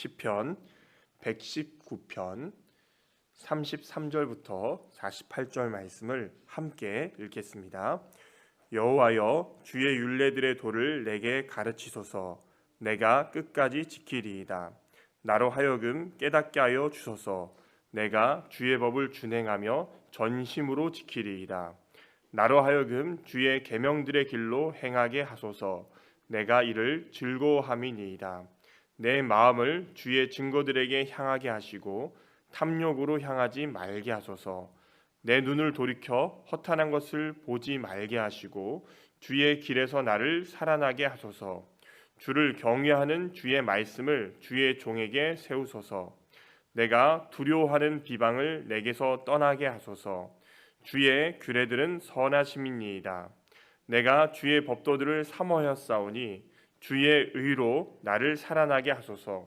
시편 119편 33절부터 48절 말씀을 함께 읽겠습니다. 여호와여, 주의 율례들의 도를 내게 가르치소서. 내가 끝까지 지키리이다. 나로 하여금 깨닫게 하여 주소서. 내가 주의 법을 준행하며 전심으로 지키리이다. 나로 하여금 주의 계명들의 길로 행하게 하소서. 내가 이를 즐거워함이니이다. 내 마음을 주의 증거들에게 향하게 하시고 탐욕으로 향하지 말게 하소서. 내 눈을 돌이켜 허탄한 것을 보지 말게 하시고 주의 길에서 나를 살아나게 하소서. 주를 경외하는 주의 말씀을 주의 종에게 세우소서. 내가 두려워하는 비방을 내게서 떠나게 하소서. 주의 규례들은 선하심이니이다. 내가 주의 법도들을 사모하였사오니 주의 의로 나를 살아나게 하소서.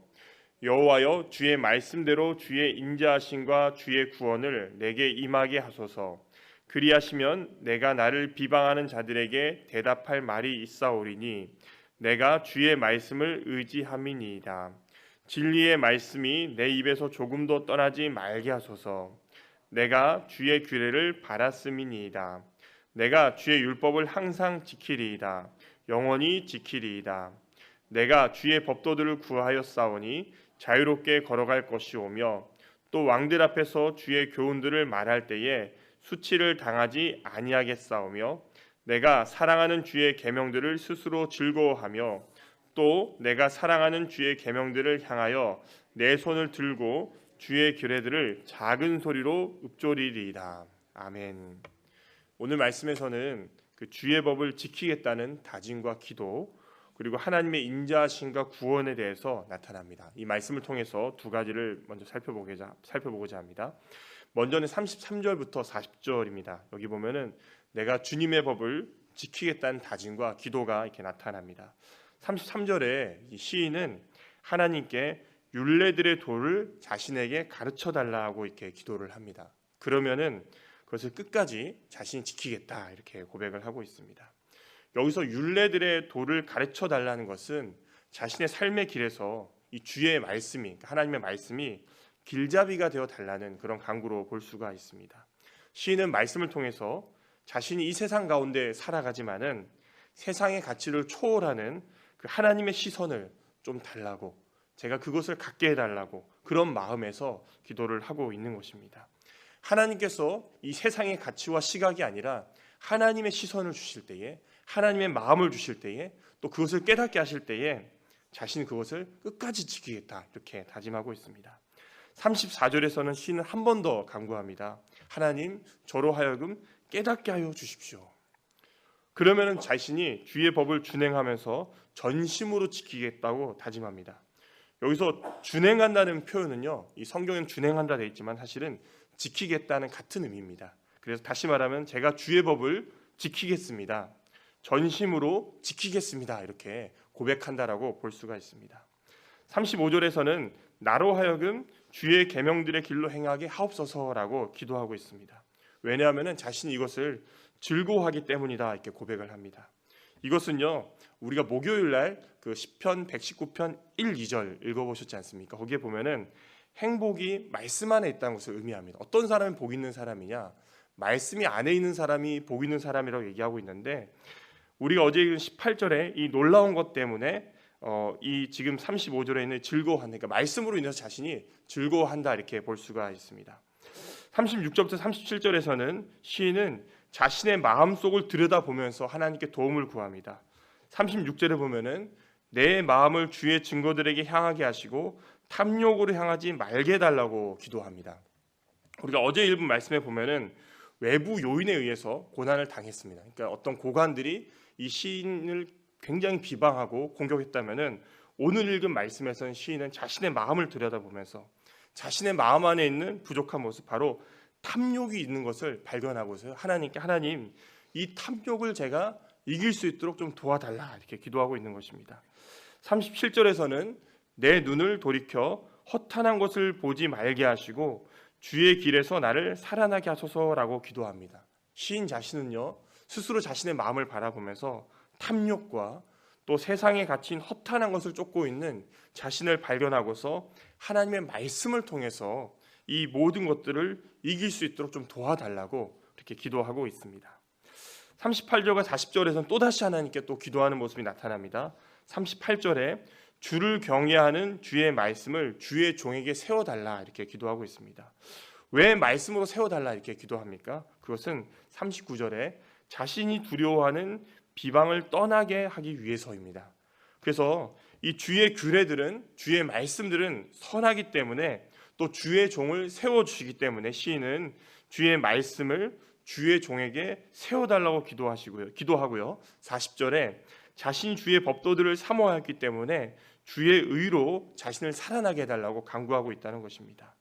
여호와여, 주의 말씀대로 주의 인자하심과 주의 구원을 내게 임하게 하소서. 그리하시면 내가 나를 비방하는 자들에게 대답할 말이 있사오리니 내가 주의 말씀을 의지함이니이다. 진리의 말씀이 내 입에서 조금도 떠나지 말게 하소서. 내가 주의 규례를 바랐음이니이다. 내가 주의 율법을 항상 지키리이다. 영원히 지키리이다. 내가 주의 법도들을 구하였사오니 자유롭게 걸어갈 것이오며 또 왕들 앞에서 주의 교훈들을 말할 때에 수치를 당하지 아니하겠사오며 내가 사랑하는 주의 계명들을 스스로 즐거워하며 또 내가 사랑하는 주의 계명들을 향하여 내 손을 들고 주의 규례들을 작은 소리로 읊조리리이다. 아멘. 오늘 말씀에서는 그 주의 법을 지키겠다는 다짐과 기도, 그리고 하나님의 인자하심과 구원에 대해서 나타납니다. 이 말씀을 통해서 두 가지를 먼저 살펴보고자 합니다. 먼저는 33절부터 40절입니다. 여기 보면은 내가 주님의 법을 지키겠다는 다짐과 기도가 이렇게 나타납니다. 33절에 이 시인은 하나님께 율례들의 도를 자신에게 가르쳐 달라고 이렇게 기도를 합니다. 그러면은 그것을 끝까지 자신이 지키겠다 이렇게 고백을 하고 있습니다. 여기서 율례들의 도를 가르쳐 달라는 것은 자신의 삶의 길에서 이 주의 말씀이, 하나님의 말씀이 길잡이가 되어 달라는 그런 간구로 볼 수가 있습니다. 시인은 말씀을 통해서 자신이 이 세상 가운데 살아가지만은 세상의 가치를 초월하는 그 하나님의 시선을 좀 달라고, 제가 그것을 갖게 해달라고 그런 마음에서 기도를 하고 있는 것입니다. 하나님께서 이 세상의 가치와 시각이 아니라 하나님의 시선을 주실 때에, 하나님의 마음을 주실 때에, 또 그것을 깨닫게 하실 때에 자신이 그것을 끝까지 지키겠다 이렇게 다짐하고 있습니다. 34절에서는 시인은 한 번 더 간구합니다. 하나님, 저로 하여금 깨닫게 하여 주십시오. 그러면 자신이 주의 법을 준행하면서 전심으로 지키겠다고 다짐합니다. 여기서 준행한다는 표현은요, 이 성경에는 준행한다 되어 있지만 사실은 지키겠다는 같은 의미입니다. 그래서 다시 말하면 제가 주의 법을 지키겠습니다. 전심으로 지키겠습니다. 이렇게 고백한다라고 볼 수가 있습니다. 35절에서는 나로 하여금 주의 계명들의 길로 행하게 하옵소서라고 기도하고 있습니다. 왜냐하면 자신이 이것을 즐거워하기 때문이다 이렇게 고백을 합니다. 이것은요, 우리가 목요일 날 그 시편 119편 1, 2절 읽어보셨지 않습니까? 거기에 보면은 행복이 말씀 안에 있다는 것을 의미합니다. 어떤 사람이 복 있는 사람이냐? 말씀이 안에 있는 사람이 복 있는 사람이라고 얘기하고 있는데, 우리가 어제 읽은 18절에 이 놀라운 것 때문에 이 지금 35절에 있는 즐거워한다, 그러니까 말씀으로 인해서 자신이 즐거워한다 이렇게 볼 수가 있습니다. 36절부터 37절에서는 시인은 자신의 마음속을 들여다보면서 하나님께 도움을 구합니다. 36절에 보면은 내 마음을 주의 증거들에게 향하게 하시고 탐욕으로 향하지 말게 해달라고 기도합니다. 우리가 어제 읽은 말씀에 보면은 외부 요인에 의해서 고난을 당했습니다. 그러니까 어떤 고관들이 이 시인을 굉장히 비방하고 공격했다면은 오늘 읽은 말씀에서는 시인은 자신의 마음을 들여다보면서 자신의 마음 안에 있는 부족한 모습, 바로 탐욕이 있는 것을 발견하고서 하나님께, 하나님, 이 탐욕을 제가 이길 수 있도록 좀 도와달라 이렇게 기도하고 있는 것입니다. 37절에서는 내 눈을 돌이켜 허탄한 것을 보지 말게 하시고 주의 길에서 나를 살아나게 하소서라고 기도합니다. 시인 자신은요, 스스로 자신의 마음을 바라보면서 탐욕과 또 세상에 갇힌 허탄한 것을 쫓고 있는 자신을 발견하고서 하나님의 말씀을 통해서 이 모든 것들을 이길 수 있도록 좀 도와달라고 이렇게 기도하고 있습니다. 38절과 40절에서는 또다시 하나님께 또 기도하는 모습이 나타납니다. 38절에 주를 경외하는 주의 말씀을 주의 종에게 세워달라 이렇게 기도하고 있습니다. 왜 말씀으로 세워달라 이렇게 기도합니까? 그것은 39절에 자신이 두려워하는 비방을 떠나게 하기 위해서입니다. 그래서 이 주의 규례들은, 주의 말씀들은 선하기 때문에 또 주의 종을 세워주시기 때문에 시인은 주의 말씀을 주의 종에게 세워달라고 기도하고요. 40절에 자신이 주의 법도들을 사모하였기 때문에 주의 의로 자신을 살아나게 해달라고 간구하고 있다는 것입니다.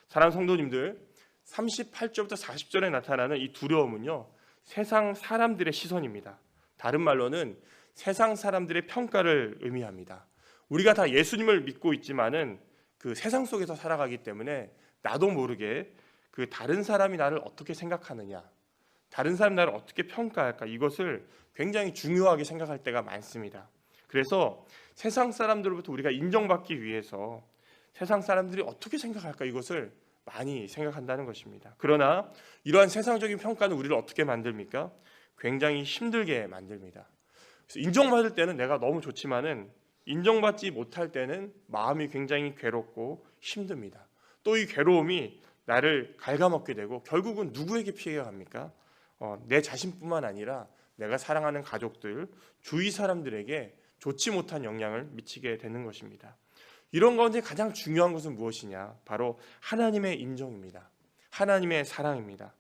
사랑하는 성도님들, 38절부터 40절에 나타나는 이 두려움은요, 세상 사람들의 시선입니다. 다른 말로는 세상 사람들의 평가를 의미합니다. 우리가 다 예수님을 믿고 있지만은 그 세상 속에서 살아가기 때문에 나도 모르게 그 다른 사람이 나를 어떻게 생각하느냐, 다른 사람이 나를 어떻게 평가할까, 이것을 굉장히 중요하게 생각할 때가 많습니다. 그래서 세상 사람들로부터 우리가 인정받기 위해서 세상 사람들이 어떻게 생각할까, 이것을 많이 생각한다는 것입니다. 그러나 이러한 세상적인 평가는 우리를 어떻게 만듭니까? 굉장히 힘들게 만듭니다. 그래서 인정받을 때는 내가 너무 좋지만은 인정받지 못할 때는 마음이 굉장히 괴롭고 힘듭니다. 또 이 괴로움이 나를 갉아먹게 되고 결국은 누구에게 피해가 갑니까? 내 자신뿐만 아니라 내가 사랑하는 가족들, 주위 사람들에게 좋지 못한 영향을 미치게 되는 것입니다. 이런 가운데 가장 중요한 것은 무엇이냐? 바로 하나님의 인정입니다. 하나님의 사랑입니다.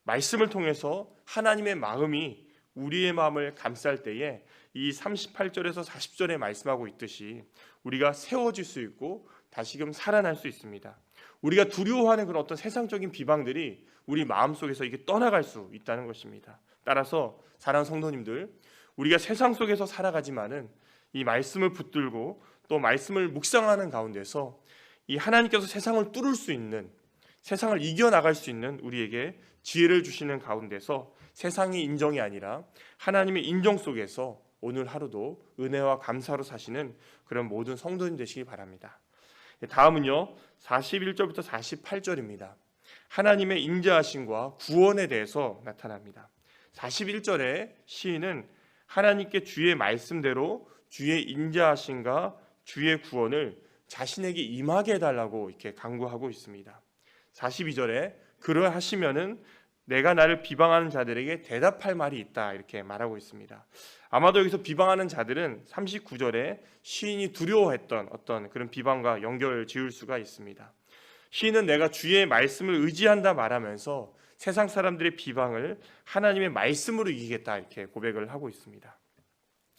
말씀을 통해서 하나님의 마음이 우리의 마음을 감쌀 때에 이 38절에서 40절에 말씀하고 있듯이 우리가 세워질 수 있고 다시금 살아날 수 있습니다. 우리가 두려워하는 그런 어떤 세상적인 비방들이 우리 마음속에서 이게 떠나갈 수 있다는 것입니다. 따라서 사랑하는 성도님들, 우리가 세상 속에서 살아가지만은 이 말씀을 붙들고 또 말씀을 묵상하는 가운데서 이 하나님께서 세상을 뚫을 수 있는, 세상을 이겨나갈 수 있는 우리에게 지혜를 주시는 가운데서 세상의 인정이 아니라 하나님의 인정 속에서 오늘 하루도 은혜와 감사로 사시는 그런 모든 성도님 되시기 바랍니다. 다음은요, 41절부터 48절입니다. 하나님의 인자하심과 구원에 대해서 나타납니다. 41절에 시인은 하나님께 주의 말씀대로 주의 인자하심과 주의 구원을 자신에게 임하게 해달라고 이렇게 간구하고 있습니다. 42절에 그러하시면은 내가 나를 비방하는 자들에게 대답할 말이 있다 이렇게 말하고 있습니다. 아마도 여기서 비방하는 자들은 39절에 시인이 두려워했던 어떤 그런 비방과 연결 지을 수가 있습니다. 시인은 내가 주의 말씀을 의지한다 말하면서 세상 사람들의 비방을 하나님의 말씀으로 이기겠다 이렇게 고백을 하고 있습니다.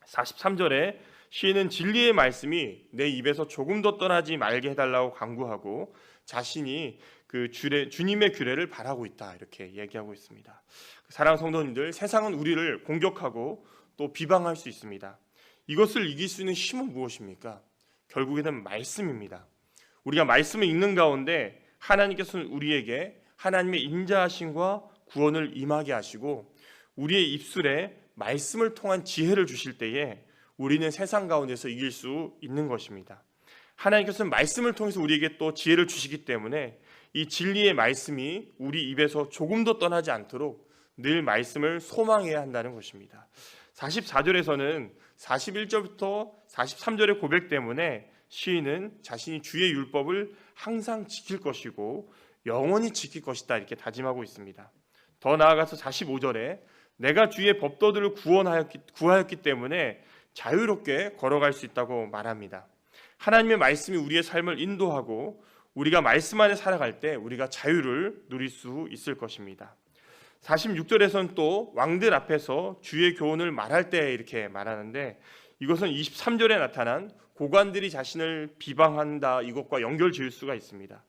43절에 시인은 진리의 말씀이 내 입에서 조금 더 떠나지 말게 해달라고 간구하고 자신이 그 주님의 규례를 바라고 있다 이렇게 얘기하고 있습니다. 사랑하는 성도님들, 세상은 우리를 공격하고 또 비방할 수 있습니다. 이것을 이길 수 있는 힘은 무엇입니까? 결국에는 말씀입니다. 우리가 말씀을 읽는 가운데 하나님께서는 우리에게 하나님의 인자하심과 구원을 임하게 하시고 우리의 입술에 말씀을 통한 지혜를 주실 때에 우리는 세상 가운데서 이길 수 있는 것입니다. 하나님께서는 말씀을 통해서 우리에게 또 지혜를 주시기 때문에 이 진리의 말씀이 우리 입에서 조금 더 떠나지 않도록 늘 말씀을 소망해야 한다는 것입니다. 44절에서는 41절부터 43절의 고백 때문에 시인은 자신이 주의 율법을 항상 지킬 것이고 영원히 지킬 것이다 이렇게 다짐하고 있습니다. 더 나아가서 45절에 내가 주의 법도들을 구하였기 때문에 자유롭게 걸어갈 수 있다고 말합니다. 하나님의 말씀이 우리의 삶을 인도하고 우리가 말씀 안에 살아갈 때 우리가 자유를 누릴 수 있을 것입니다. 46절에서는 또 왕들 앞에서 주의 교훈을 말할 때 이렇게 말하는데 이것은 23절에 나타난 고관들이 자신을 비방한다 이것과 연결 지을 수가 있습니다.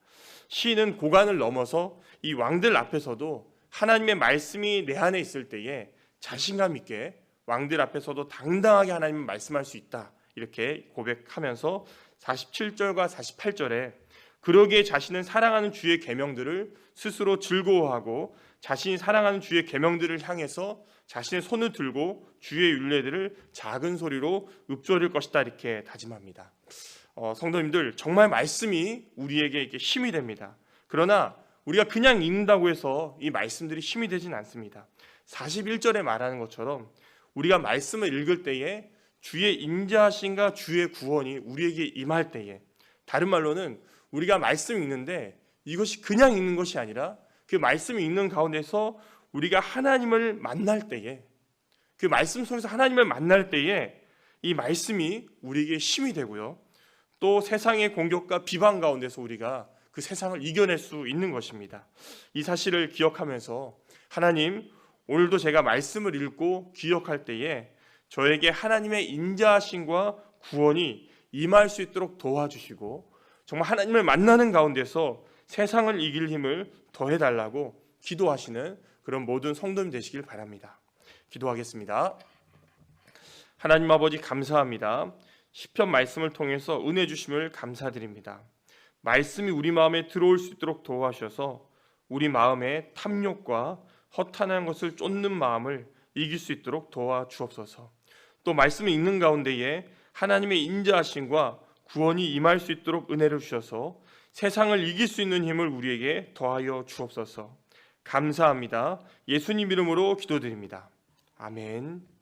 시인은 고관을 넘어서 이 왕들 앞에서도 하나님의 말씀이 내 안에 있을 때에 자신감 있게 왕들 앞에서도 당당하게 하나님을 말씀할 수 있다 이렇게 고백하면서 47절과 48절에 그러기에 자신은 사랑하는 주의 계명들을 스스로 즐거워하고 자신이 사랑하는 주의 계명들을 향해서 자신의 손을 들고 주의 율례들을 작은 소리로 읊조릴 것이다 이렇게 다짐합니다. 성도님들, 정말 말씀이 우리에게 이렇게 힘이 됩니다. 그러나 우리가 그냥 읽는다고 해서 이 말씀들이 힘이 되진 않습니다. 41절에 말하는 것처럼 우리가 말씀을 읽을 때에 주의 인자하심과 주의 구원이 우리에게 임할 때에, 다른 말로는 우리가 말씀 읽는데 이것이 그냥 읽는 것이 아니라 그 말씀 읽는 가운데서 우리가 하나님을 만날 때에, 그 말씀 속에서 하나님을 만날 때에 이 말씀이 우리에게 힘이 되고요, 또 세상의 공격과 비방 가운데서 우리가 그 세상을 이겨낼 수 있는 것입니다. 이 사실을 기억하면서 하나님, 오늘도 제가 말씀을 읽고 기억할 때에 저에게 하나님의 인자하심과 구원이 임할 수 있도록 도와주시고 정말 하나님을 만나는 가운데서 세상을 이길 힘을 더해달라고 기도하시는 그런 모든 성도님 되시길 바랍니다. 기도하겠습니다. 하나님 아버지, 감사합니다. 시편 말씀을 통해서 은혜 주심을 감사드립니다. 말씀이 우리 마음에 들어올 수 있도록 도와주셔서 우리 마음에 탐욕과 허탄한 것을 쫓는 마음을 이길 수 있도록 도와주옵소서. 또 말씀을 읽는 가운데에 하나님의 인자하심과 구원이 임할 수 있도록 은혜를 주셔서 세상을 이길 수 있는 힘을 우리에게 더하여 주옵소서. 감사합니다. 예수님 이름으로 기도드립니다. 아멘.